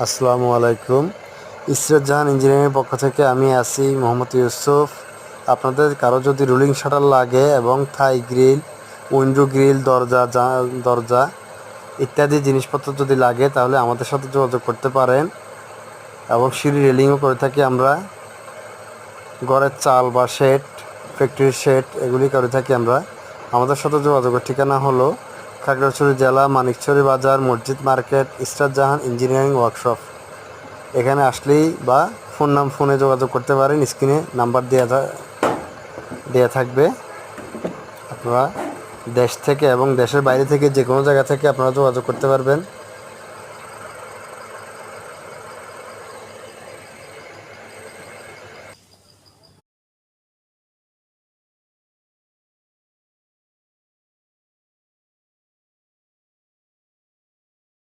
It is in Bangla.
আসসালামু আলাইকুম। ইসরাত জাহান ইঞ্জিনিয়ারিংয়ের পক্ষ থেকে আমি আছি মোহাম্মদ ইউসুফ। আপনাদের কারো যদি রুলিং শাটার লাগে এবং থাই গ্রিল, উইন্ডো গ্রিল, দরজা ইত্যাদি জিনিসপত্র যদি লাগে তাহলে আমাদের সাথে যোগাযোগ করতে পারেন। এবং সিঁড়ি রেলিংও করে থাকি আমরা। ঘরের চাল বা শেড, ফ্যাক্টরির শেড এগুলি করে থাকি আমরা। আমাদের সাথে যোগাযোগের ঠিকানা হলো খাগড়াছড়ি জেলা, মানিকছড়ি বাজার, মসজিদ মার্কেট, ইসরাত জাহান ইঞ্জিনিয়ারিং ওয়ার্কশপ। এখানে আসলেই বা ফোনে যোগাযোগ করতে পারেন। স্ক্রিনে নাম্বার দেওয়া থাকবে। আপনারা দেশ থেকে এবং দেশের বাইরে থেকে যে কোনো জায়গা থেকে আপনারা যোগাযোগ করতে পারবেন।